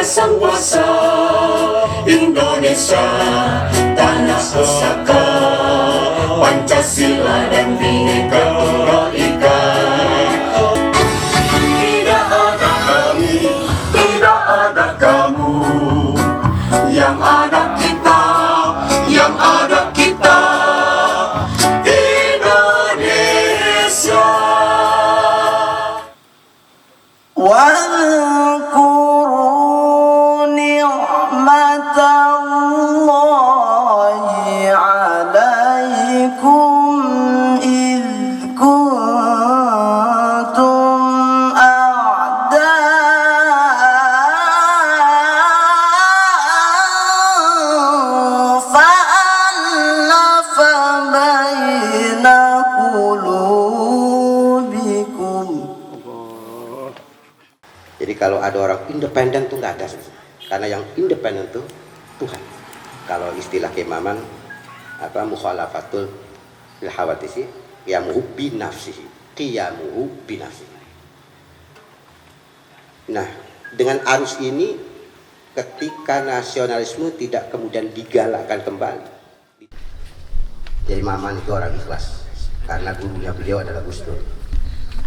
Sang kuasa Indonesia, tanah pusaka Pancasila dan Bhinneka Tunggal Ika. Tidak ada kami, tidak ada kamu, yang ada kita, yang ada kita, Indonesia. Jadi kalau ada orang independen tuh nggak ada, karena yang independen tuh Tuhan. Kalau istilah keimaman apa mukhalafatul hawadisi qiyamuhu bi nafsihi, qiyamuhu bi nafsihi. Nah, dengan arus ini ketika nasionalisme tidak kemudian digalakkan kembali. Jadi Maman itu orang ikhlas karena gurunya beliau adalah Gus Dur.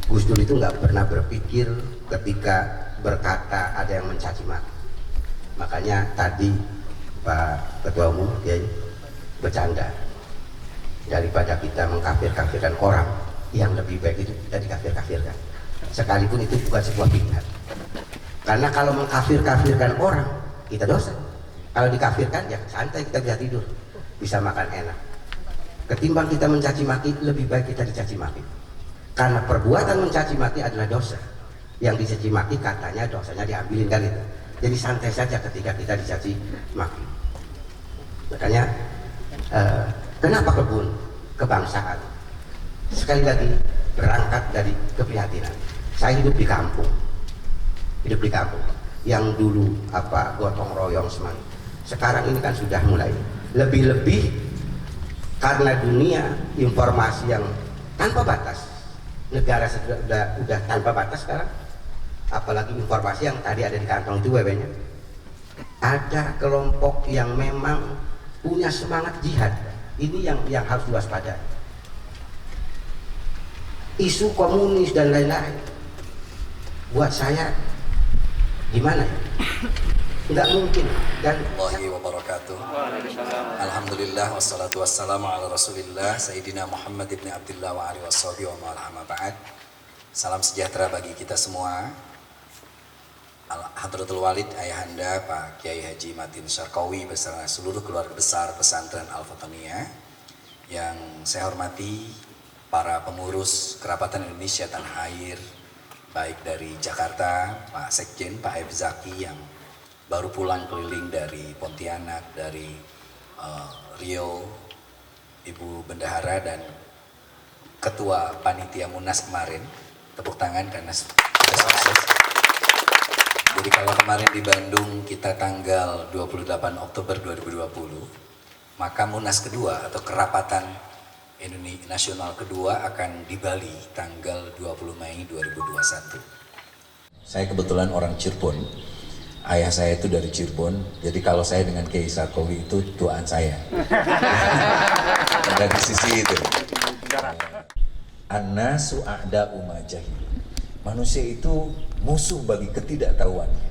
Gus Dur itu nggak pernah berpikir ketika berkata ada yang mencaci maki. Makanya tadi Pak Ketua Umum dia bercanda, daripada kita mengkafir-kafirkan orang, yang lebih baik itu kita dikafir-kafirkan, sekalipun itu bukan sebuah pilihan. Karena kalau mengkafir-kafirkan orang kita dosa, kalau dikafirkan ya santai, kita bisa tidur, bisa makan enak. Ketimbang kita mencaci maki, lebih baik kita dicaci maki, karena perbuatan mencaci maki adalah dosa. Yang dicaci maki katanya dosanya diambilin kan itu. Jadi santai saja ketika kita dicaci maki. Makanya kenapa kebun kebangsaan? Sekali lagi berangkat dari keprihatinan. Saya hidup di kampung, yang dulu apa gotong royong semuanya. Sekarang ini kan sudah mulai lebih-lebih karena dunia informasi yang tanpa batas. Negara sudah tanpa batas sekarang. Apalagi informasi yang tadi ada di kantong itu webnya. Ada kelompok yang memang punya semangat jihad. Ini yang harus diwaspadai. Isu komunis dan lain-lain. Buat saya gimana ya? Nggak mungkin. Dan Warahmatullahi wabarakatuh. Alhamdulillah wassalatu wassalamu ala Rasulillah Sayyidina Muhammad ibn Abdullah wa alihi washabihi wa ma'al ba'd. Salam sejahtera bagi kita semua. Hadratul Walid Ayahanda Pak Kiai Haji Matin Syarqawi beserta seluruh keluarga besar pesantren Al-Fataniyah yang saya hormati, para pengurus Kerapatan Indonesia Tanah Air, baik dari Jakarta, Pak Sekjen, Pak Aib Zaki yang baru pulang keliling dari Pontianak. Pontianak, dari Rio, Ibu Bendahara dan Ketua Panitia Munas kemarin. Tepuk tangan karena kita sukses. Jadi kalau kemarin di Bandung kita tanggal 28 Oktober 2020, maka Munas kedua atau kerapatan Indonesia Nasional kedua akan di Bali tanggal 20 Mei 2021. Saya kebetulan orang Cirebon. Ayah saya itu dari Cirebon, jadi kalau saya dengan Kiai Sarkowi itu tuaan saya. Dari sisi itu. An-nasu a'da'u ma jahil. Manusia itu musuh bagi ketidaktahuannya.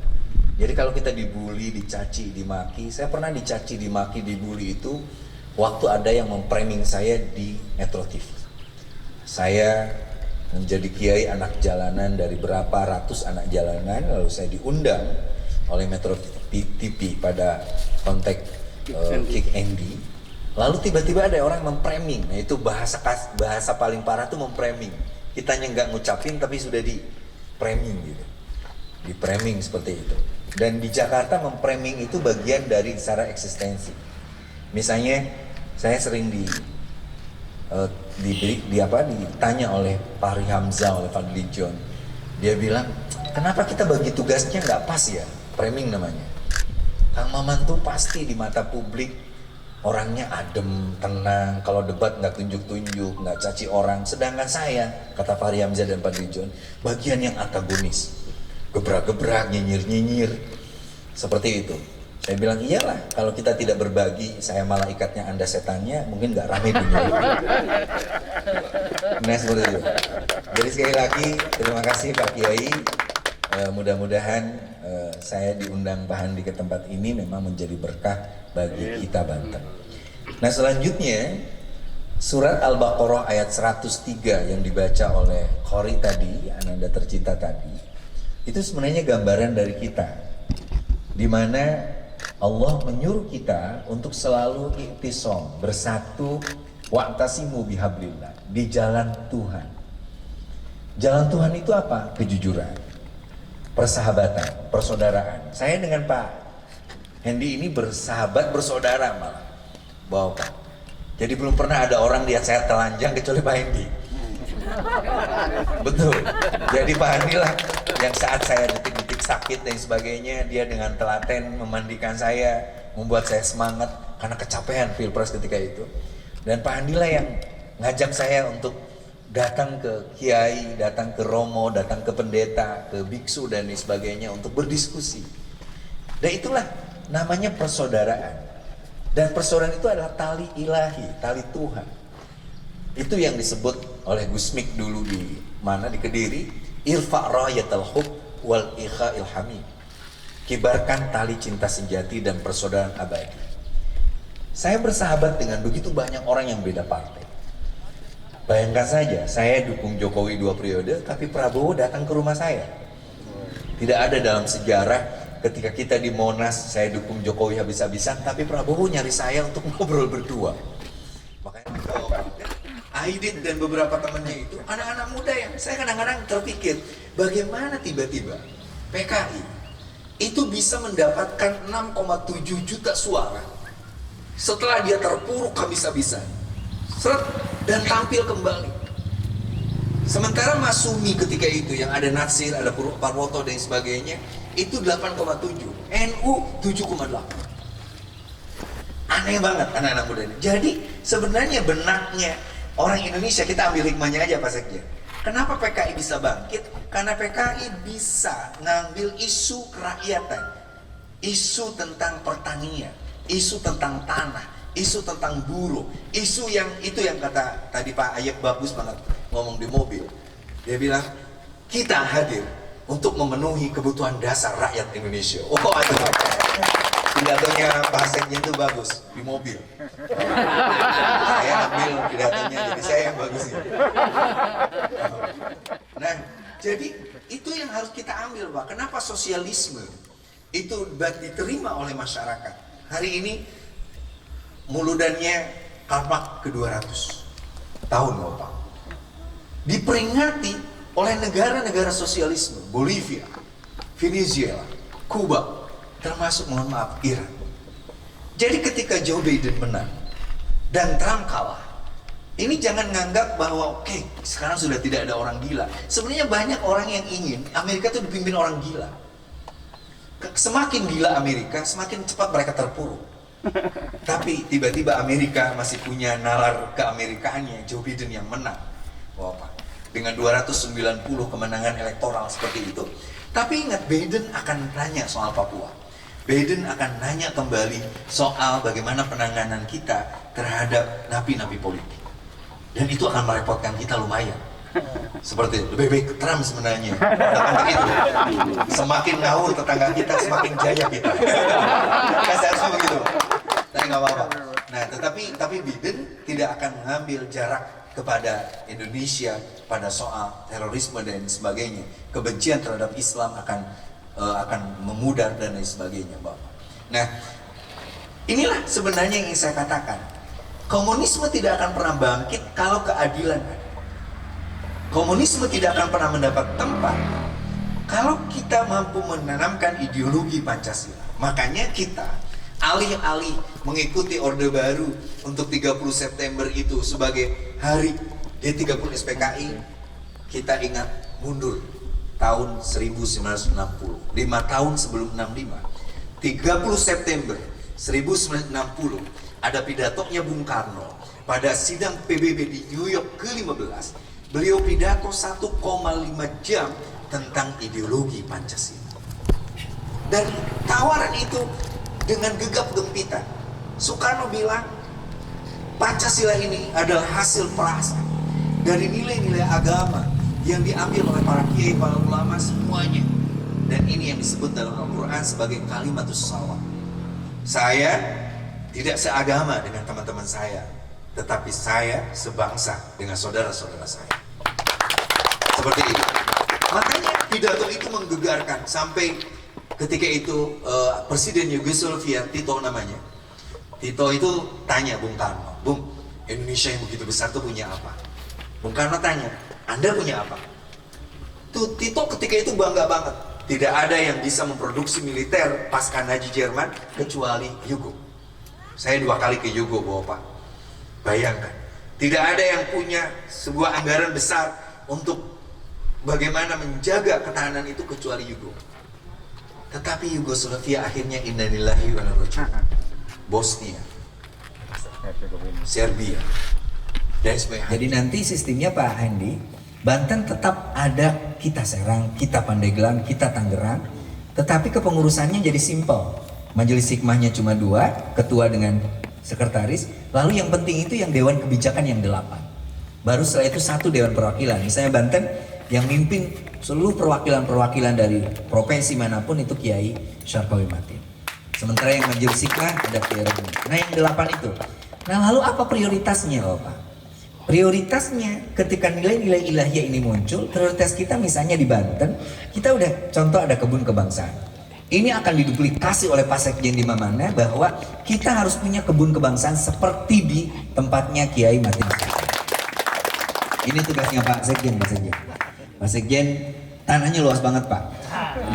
Jadi kalau kita dibully, dicaci, dimaki, saya pernah dicaci, dimaki, dibully itu waktu ada yang memframing saya di Metro TV. Saya menjadi kiai anak jalanan dari berapa ratus anak jalanan, lalu saya diundang oleh Metro TV pada konteks Kick Andy. Lalu tiba-tiba ada orang memframing. Nah itu bahasa paling parah tuh memframing. Kitanya nggak ngucapin tapi sudah di framing gitu. Di framing seperti itu. Dan di Jakarta memframing itu bagian dari secara eksistensi. Misalnya saya sering ditanya oleh Fahri Hamzah, oleh Fadli John. Dia bilang, kenapa kita bagi tugasnya nggak pas ya? Framing namanya. Kang Maman tuh pasti di mata publik orangnya adem, tenang, kalau debat nggak tunjuk-tunjuk, nggak caci orang. Sedangkan saya, kata Fahri Hamzah dan Fadli John, bagian yang antagonis, gebrak-gebrak, nyinyir-nyinyir, seperti itu. Saya bilang, iyalah, kalau kita tidak berbagi, saya malaikatnya, Anda setannya, mungkin nggak rame dunia ini. Nah, seperti itu. Jadi sekali lagi, terima kasih Pak Kiai. Mudah-mudahan saya diundang Pak Handi ke tempat ini memang menjadi berkah bagi kita Banten. Nah selanjutnya, surat Al-Baqarah ayat 103 yang dibaca oleh Qori tadi, Ananda tercinta tadi, itu sebenarnya gambaran dari kita, di mana Allah menyuruh kita untuk selalu i'tisam, bersatu, wa'tasimu bihablillah, di jalan Tuhan. Jalan Tuhan itu apa? Kejujuran, persahabatan, persaudaraan. Saya dengan Pak Hendi ini bersahabat, bersaudara malah. Bapak. Jadi belum pernah ada orang lihat saya telanjang kecuali Pak Hendi. Betul. Jadi Pak Hendi lah yang saat saya detik-detik sakit dan sebagainya, dia dengan telaten memandikan saya, membuat saya semangat karena kecapean pilpres ketika itu. Dan Pak Hendi lah yang ngajak saya untuk datang ke kiai, datang ke romo, datang ke pendeta, ke biksu dan sebagainya untuk berdiskusi. Dan itulah namanya persaudaraan. Dan persaudaraan itu adalah tali ilahi, tali Tuhan. Itu yang disebut oleh Gusmik dulu di mana, di Kediri, irfa' rayatal hub wal ikha'il hamid. Kibarkan tali cinta sejati dan persaudaraan abadi. Saya bersahabat dengan begitu banyak orang yang beda partai. Bayangkan saja, saya dukung Jokowi 2 periode, tapi Prabowo datang ke rumah saya. Tidak ada dalam sejarah ketika kita di Monas, saya dukung Jokowi habis-habisan, tapi Prabowo nyari saya untuk ngobrol berdua. Makanya Aidit dan beberapa temannya itu anak-anak muda yang saya kadang-kadang terpikir, bagaimana tiba-tiba PKI itu bisa mendapatkan 6,7 juta suara setelah dia terpuruk habis-habisan. Dan tampil kembali. Sementara Masumi ketika itu yang ada Natsir, ada Parwoto dan sebagainya, itu 8,7, NU 7,8. Aneh banget anak-anak muda ini. Jadi sebenarnya benaknya orang Indonesia, kita ambil hikmahnya aja Pak Sekjen. Kenapa PKI bisa bangkit? Karena PKI bisa ngambil isu kerakyatan, isu tentang pertanian, isu tentang tanah, isu tentang buruh, isu yang itu yang kata tadi Pak Ayep bagus banget ngomong di mobil. Dia bilang, kita hadir untuk memenuhi kebutuhan dasar rakyat Indonesia. Oh, itu pidatonya Pak Sekjen itu bagus di mobil. Saya ambil pidatonya, jadi saya yang bagus ini. Nah, jadi itu yang harus kita ambil Pak. Kenapa sosialisme itu diterima oleh masyarakat? Hari ini muludannya Karmak ke-200 tahun Bapak. Diperingati oleh negara-negara sosialisme, Bolivia, Venezuela, Kuba, termasuk mohon maaf Iran. Jadi ketika Joe Biden menang dan Trump kalah, ini jangan nganggap bahwa oke, sekarang sudah tidak ada orang gila. Sebenarnya banyak orang yang ingin Amerika itu dipimpin orang gila. Semakin gila Amerika, semakin cepat mereka terpuruk. Tapi tiba-tiba Amerika masih punya nalar keamerikaannya, Joe Biden yang menang. Wah, apa? Dengan 290 kemenangan elektoral seperti itu. Tapi ingat, Biden akan nanya soal Papua. Biden akan nanya kembali soal bagaimana penanganan kita terhadap napi-napi politik. Dan itu akan merepotkan kita lumayan. Seperti itu, lebih baik Trump sebenarnya. Itu. Semakin ngawur tetangga kita, semakin jaya kita. Kan seharusnya begitu. Tapi nggak apa-apa. Nah, tapi Biden tidak akan mengambil jarak kepada Indonesia pada soal terorisme dan sebagainya. Kebencian terhadap Islam akan memudar dan lain sebagainya, Bapak. Nah, inilah sebenarnya yang ingin saya katakan. Komunisme tidak akan pernah bangkit kalau keadilan ada. Komunisme tidak akan pernah mendapat tempat kalau kita mampu menanamkan ideologi Pancasila. Makanya kita alih-alih mengikuti Orde Baru untuk 30 September itu sebagai hari D30 SPKI, kita ingat mundur tahun 1960, 5 tahun sebelum 65. 30 September 1960 ada pidatonya Bung Karno pada sidang PBB di New York ke-15. Beliau pidato 1,5 jam tentang ideologi Pancasila. Dan tawaran itu dengan gegap gempitan, Soekarno bilang Pancasila ini adalah hasil perasa dari nilai-nilai agama yang diambil oleh para kiai, para ulama semuanya. Dan ini yang disebut dalam Al-Quran sebagai kalimatus shawab. Saya tidak seagama dengan teman-teman saya, tetapi saya sebangsa dengan saudara-saudara saya. Seperti itu. Makanya pidato itu menggegarkan sampai ketika itu Presiden Yugoslavia, Tito namanya. Tito itu tanya Bung Karno, Bung, Indonesia yang begitu besar itu punya apa? Bung Karno tanya, Anda punya apa? Tuh, Tito ketika itu bangga banget. Tidak ada yang bisa memproduksi militer pasca Nazi Jerman kecuali Yugo. Saya 2 kali ke Yugo, Bapak. Bayangkan, tidak ada yang punya sebuah anggaran besar untuk bagaimana menjaga ketahanan itu kecuali Yugo. Tetapi Yugoslavia akhirnya innalillahi wa inna ilaihi raji'un. Bosnia, Serbia, dan sebagainya. Jadi nanti sistemnya Pak Andi, Banten tetap ada kita Serang, kita Pandeglang, kita Tangerang, tetapi kepengurusannya jadi simpel. Majelis hikmahnya cuma 2, ketua dengan sekretaris, lalu yang penting itu yang dewan kebijakan yang 8. Baru setelah itu 1 dewan perwakilan. Misalnya Banten yang mimpin seluruh perwakilan-perwakilan dari profesi manapun itu Kiai Syarkawi Matin. Sementara yang majelis hikmah ada Kiai Romi. Nah yang 8 itu. Nah lalu apa prioritasnya Bapak? Prioritasnya ketika nilai-nilai ilahiyah ini muncul, prioritas kita misalnya di Banten, kita udah contoh ada kebun kebangsaan. Ini akan diduplikasi oleh Pak Sekjen di mana bahwa kita harus punya kebun kebangsaan seperti di tempatnya Kiai Matin. Ini tugasnya Pak Sekjen, Pak Sekjen. Pak Sekjen tanahnya luas banget Pak.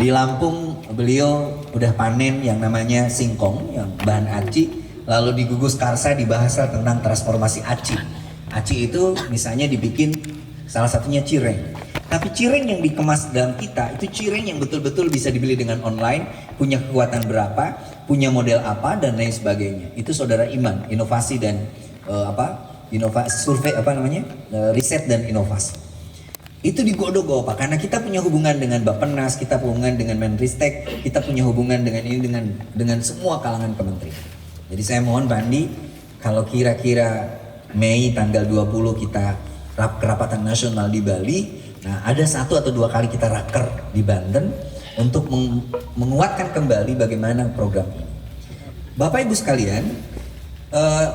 Di Lampung beliau udah panen yang namanya singkong, yang bahan aci, lalu di Gugus Karsa dibahas tentang transformasi aci. Aci itu misalnya dibikin salah satunya cireng. Tapi cireng yang dikemas dalam kita itu cireng yang betul-betul bisa dibeli dengan online, punya kekuatan berapa, punya model apa dan lain sebagainya. Itu Saudara Iman, inovasi dan inovasi survei riset dan inovasi. Itu digodok Pak, karena kita punya hubungan dengan Bappenas, kita punya hubungan dengan Menristek, kita punya hubungan dengan ini dengan semua kalangan kementerian. Jadi saya mohon Pak Andi, kalau kira-kira Mei tanggal 20 kita kerapatan nasional di Bali. Nah ada 1 atau 2 kali kita raker di Banten untuk menguatkan kembali bagaimana program ini. Bapak Ibu sekalian,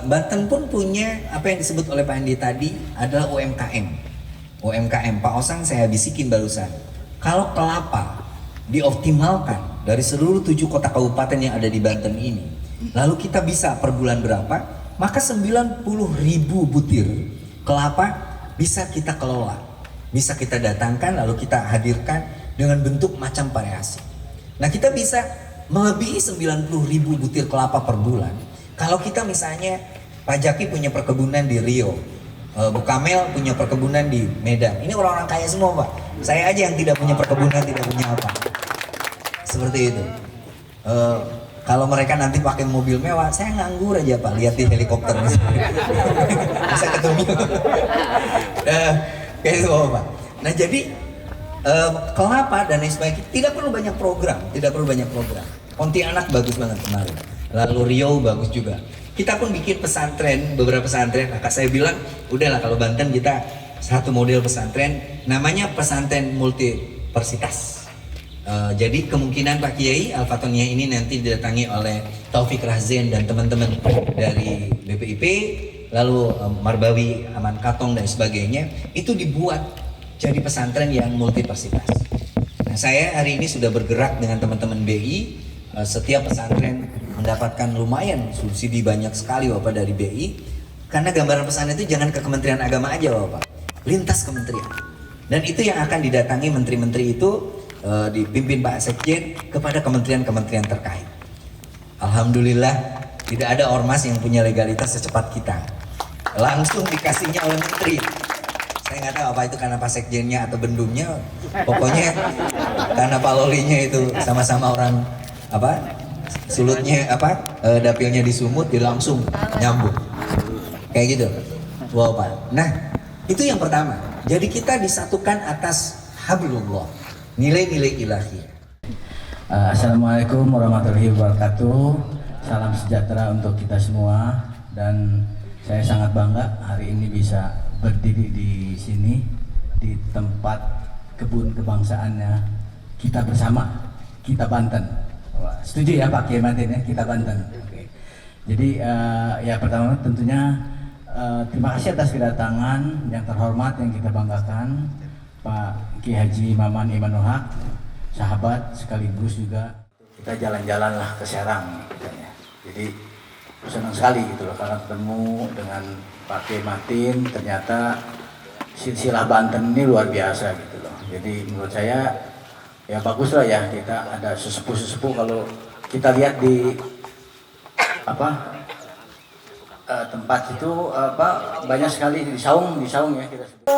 Banten pun punya apa yang disebut oleh Pak Andi tadi adalah UMKM. UMKM, Pak Osang saya bisikin barusan. Kalau kelapa dioptimalkan dari seluruh 7 kota kabupaten yang ada di Banten ini, lalu kita bisa per bulan berapa? Maka 90.000 butir kelapa bisa kita kelola, bisa kita datangkan lalu kita hadirkan dengan bentuk macam variasi. Nah kita bisa melebihi 90.000 butir kelapa per bulan Kalau kita misalnya Pak Jaki punya perkebunan di Rio, Bu Kamel punya perkebunan di Medan. Ini orang-orang kaya semua Pak. Saya aja yang tidak punya perkebunan, tidak punya apa. Seperti itu. Kalau mereka nanti pakai mobil mewah, saya nganggur aja Pak, lihat di helikopter misalnya. Bisa ketemu. Kayak itu Pak. Nah jadi kelapa dan lain sebagainya tidak perlu banyak program, Pontianak bagus banget kemarin. Lalu Riau bagus juga. Kita pun bikin pesantren, beberapa pesantren. Maka saya bilang, udahlah kalau Banten kita satu model pesantren, namanya pesantren multiversitas. Jadi kemungkinan Pak Kiai Al-Fatoniah ini nanti didatangi oleh Taufik Rahzen dan teman-teman dari BPIP, lalu Marbawi, Aman Katong dan sebagainya, itu dibuat jadi pesantren yang multiversitas. Nah, saya hari ini sudah bergerak dengan teman-teman BI, setiap pesantren mendapatkan lumayan subsidi banyak sekali Bapak dari BI, karena gambaran pesantren itu jangan ke Kementerian Agama aja Bapak, lintas kementerian. Dan itu yang akan didatangi menteri-menteri itu, dipimpin Pak Sekjen kepada kementerian-kementerian terkait. Alhamdulillah tidak ada ormas yang punya legalitas secepat kita. Langsung dikasihnya oleh menteri. Saya nggak tahu apa itu karena Pak Sekjennya atau bendumnya. Pokoknya karena Pak Lolinya itu sama-sama orang apa, sulutnya apa, dapilnya disumut, dia langsung nyambung. Kayak gitu. Wow Pak. Nah itu yang pertama. Jadi kita disatukan atas hablullah, nilai-nilai ilahi. Assalamualaikum warahmatullahi wabarakatuh. Salam sejahtera untuk kita semua. Dan saya sangat bangga hari ini bisa berdiri di sini, di tempat kebun kebangsaannya kita bersama, kita Banten. Wah, setuju ya Pak Kiai Matin ya, kita Banten. Oke. Jadi ya pertama tentunya terima kasih atas kedatangan yang terhormat yang kita banggakan Pak Kiai Haji Maman Imanuhaq, sahabat sekaligus juga kita jalan-jalan lah ke Serang katanya. Jadi senang sekali gitu loh karena ketemu dengan Pak Kiai Matin, ternyata silsilah Banten ini luar biasa gitu loh. Jadi menurut saya ya bagus lah ya kita ada sesepuh-sesepuh. Kalau kita lihat di apa tempat itu apa banyak sekali di saung ya kita sebut.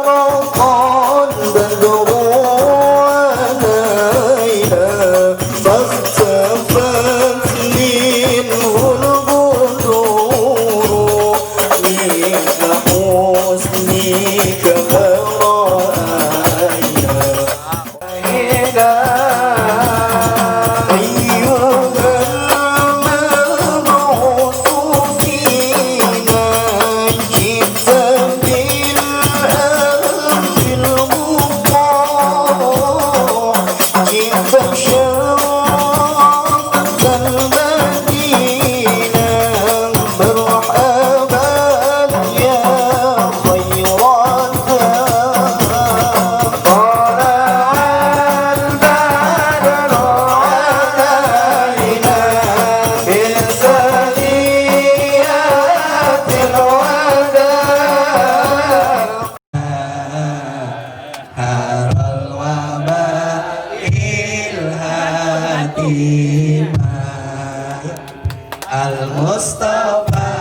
Al-Mustafa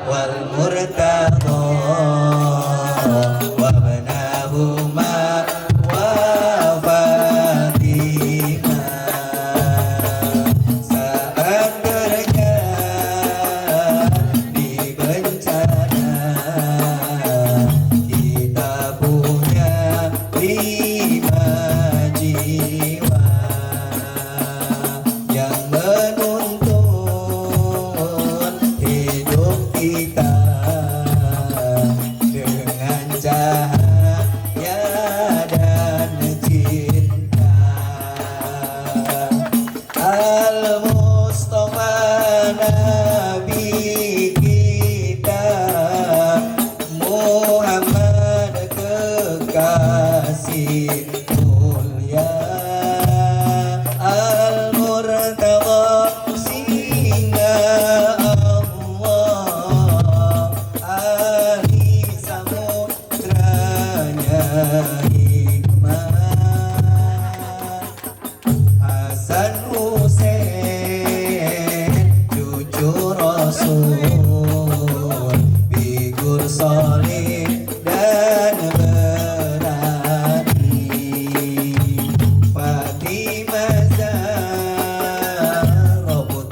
wal Murtadha wa banahuma wa Fatimah. Saat terjadi bencana kita punya 5 jiwa yang menuntun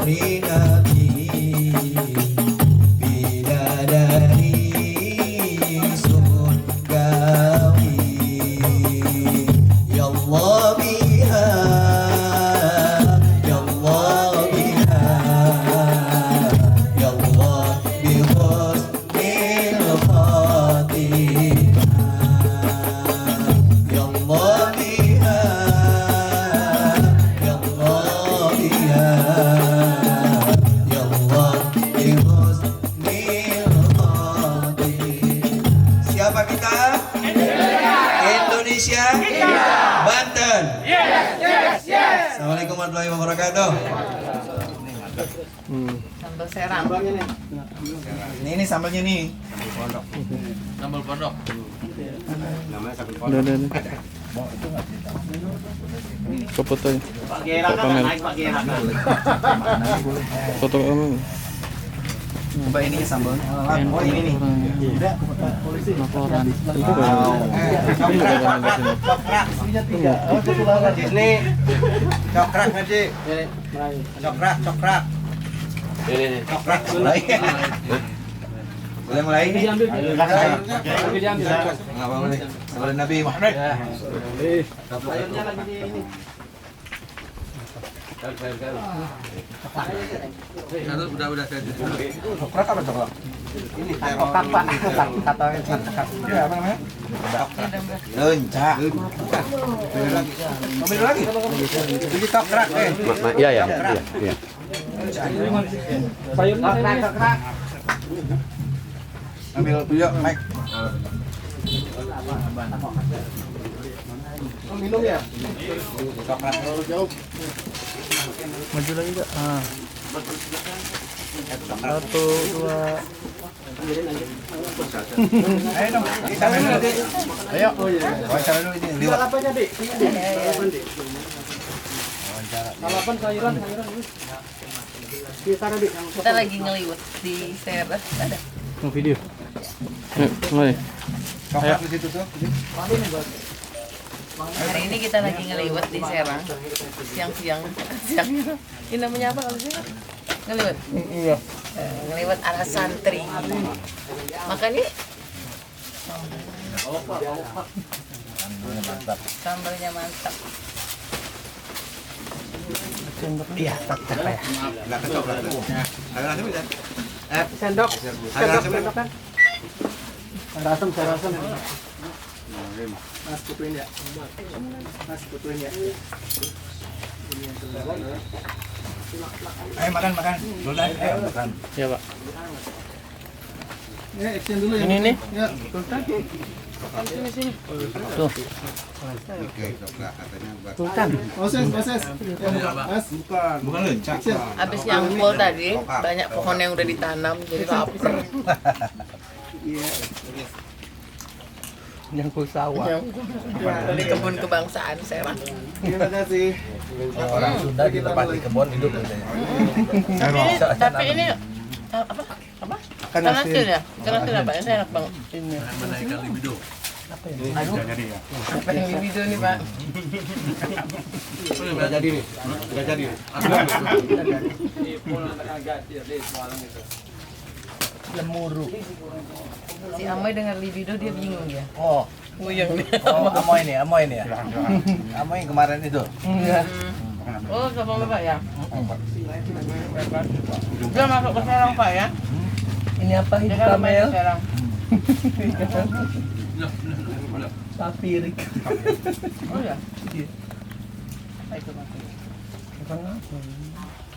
istri Nabi, bidadari surgawi. Ya Allah biha, ya Allah biha, ya Allah bi husnil khatimah. Ya Allah biha, ya Allah biha, ya Allah bi husnil khatimah. Siapa kita? Indonesia? Banten? Assalamualaikum warahmatullahi wabarakatuh. Sambal serang. Ini sambalnya nih. Udah. Foto ya. Foto kamu. Coba ini sambalnya. Oh ini nih. Laporan. Ini cokrak aja. Cokrak. Mulai. Boleh mulai? Nggak apa-apa nih. Salam Nabi Muhammad. Cokrak apa cokrak? Ini cokrak Pak. Ya apa namanya? Lencah. Ambil lagi. Ini cokrak Iya. Cokrak. Ambil yuk, Mike. Minum ya? Coklat. Maju lagi enggak? Ah. 1, 2. Ayo dong, kita main dulu. Ayo. Wawancara dulu ini. Liwat. Kita lagi ngeliwat di Serang. Ada. Mau video. Yuk, mulai. Coklat di situ tuh. Hari ini kita lagi ngeliwat di Serang. Siang-siang. Ini namanya apa kalau sih? Ngeliwat. Iya. Ngeliwat ala santri. Makanya sambalnya mantap. Iya, coklat ya. Enggak kecoklat. Ada asam bisa? Sendok. Ada asam kan? Ada asam, saya asam. Mas putuin ya. Ayo makan. Dulu ayo makan. Iya, Pak. Action dulu ya. Ini nih. Ya, Sultan. Tuh. Oke, coklat katanya buat. Sultan. Proses. Mas. Bukan lencah. Habis nyangkul tadi, banyak pohon yang udah ditanam jadi lapar. Nyangkul sawah. Dari kebun kebangsaan Serang. Terima kasih. Orang Sunda di tempat di kebun hidup katanya. Tapi ini apa? Ikan asin ya? Ikan asin apa? Ini enak banget. Menaikkan libido. Apa yang di video nih Pak? Udah jadi nih. Lemuru. Si Amoy dengar libido dia bingung ya. Oh, Nguyang dia. Amoy ini ya. Amoy yang kemarin itu. Oh, sama Bapak ya? Dia masuk ke Serang Pak ya? Ini apa Dia kan main ke Serang. Papirik. Oh ya?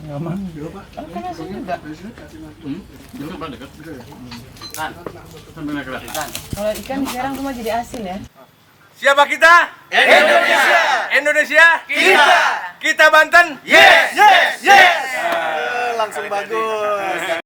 Nyaman. Oh, kan asin juga. Kalau ikan di Serang cuma jadi asin ya? Siapa kita? Indonesia. Kita Banten. Yes. Langsung bagus.